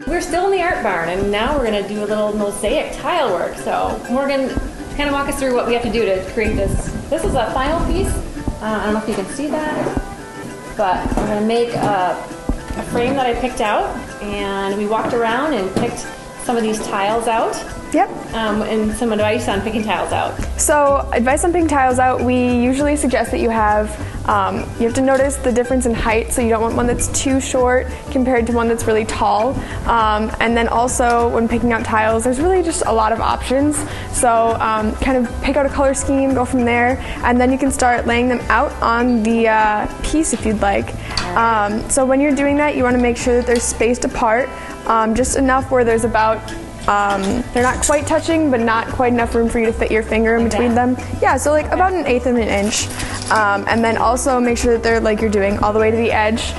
We're still in the art barn, and now we're gonna do a little mosaic tile work. So Morgan, kind of walk us through what we have to do to create this. This is a final piece. I don't know if you can see that, but we're gonna make a frame that I picked out, and we walked around and picked some of these tiles out. Yep. And some advice on picking tiles out. So advice on picking tiles out, we usually suggest that you have to notice the difference in height, so you don't want one that's too short compared to one that's really tall. And then also when picking out tiles, there's really just a lot of options. So kind of pick out a color scheme, go from there, and then you can start laying them out on the piece if you'd like. So when you're doing that, you want to make sure that they're spaced apart, just enough where there's about they're not quite touching, but not quite enough room for you to fit your finger in between them. Yeah, so like about 1/8 of an inch. And then also make sure that they're like you're doing all the way to the edge.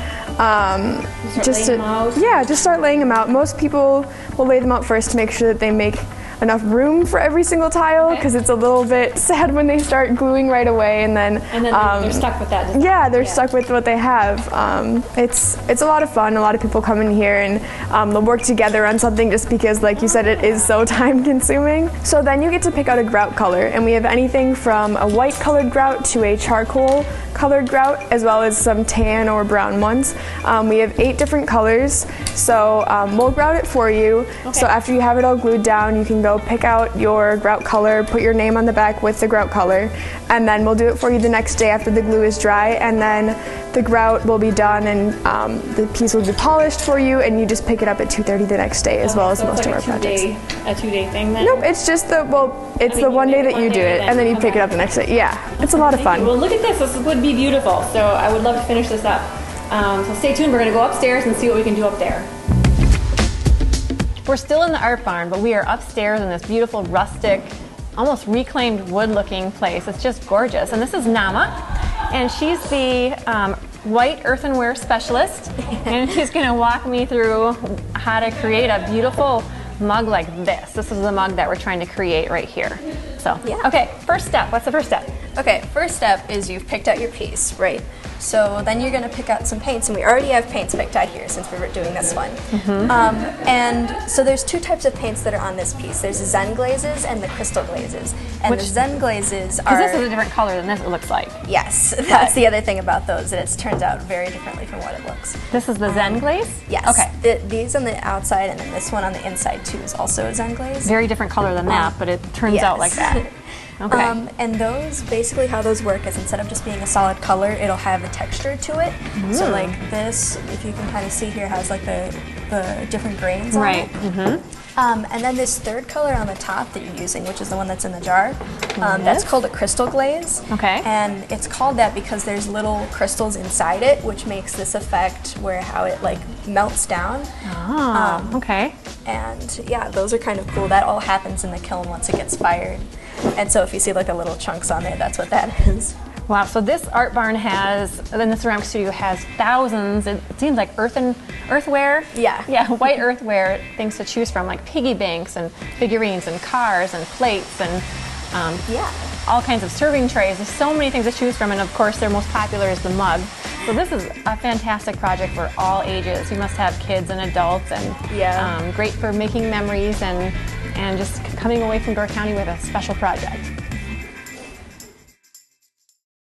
Just start laying them out. Most people will lay them out first to make sure that they make enough room for every single tile, because it's a little bit sad when they start gluing right away and then they're stuck with that design. Yeah, they're stuck with what they have. It's a lot of fun. A lot of people come in here and they'll work together on something just because, like you said, it is so time consuming. So then you get to pick out a grout color, and we have anything from a white colored grout to a charcoal colored grout, as well as some tan or brown ones. We have 8 different colors, so we'll grout it for you. Okay. So after you have it all glued down, you can go pick out your grout color, put your name on the back with the grout color, and then we'll do it for you the next day after the glue is dry, and then the grout will be done and the piece will be polished for you, and you just pick it up at 2:30 the next day, as well as most of our projects. A two-day thing then? Nope, it's just the one day that you do it, and then you pick it up the next day. Yeah, it's a lot of fun. Well, look at this. This would be beautiful. So I would love to finish this up. So stay tuned. We're going to go upstairs and see what we can do up there. We're still in the art barn, but we are upstairs in this beautiful rustic, almost reclaimed wood-looking place. It's just gorgeous. And this is Nama, and she's the white earthenware specialist, and she's going to walk me through how to create a beautiful mug like this. This is the mug that we're trying to create right here. So, yeah. Okay, first step. What's the first step? Okay, first step is you've picked out your piece, right? So then you're going to pick out some paints, and we already have paints picked out here since we were doing this one. And so there's 2 types of paints that are on this piece. There's the Zen glazes and the crystal glazes. And the Zen glazes are... Because this is a different color than this it looks like. Yes, that's the other thing about those, that it turns out very differently from what it looks. This is the Zen glaze? Yes. Okay. These on the outside, and then this one on the inside too is also a Zen glaze. Very different color than that, but it turns out like that. Okay. And those, basically how those work is instead of just being a solid color, it'll have a texture to it. So like this, if you can kind of see here, has like the different grains on it. And then this third color on the top that you're using, which is the one that's in the jar, that's called a crystal glaze. Okay. And it's called that because there's little crystals inside it, which makes this effect where how it like melts down. Oh, okay. And yeah, those are kind of cool. That all happens in the kiln once it gets fired. And so if you see like the little chunks on there, that's what that is. Wow, so this art barn has, then the ceramic studio has thousands, it seems like earthware? Yeah, white earthware things to choose from, like piggy banks and figurines and cars and plates and all kinds of serving trays. There's so many things to choose from, and of course their most popular is the mug. So this is a fantastic project for all ages. You must have kids and adults, and great for making memories and just coming away from Door County with a special project.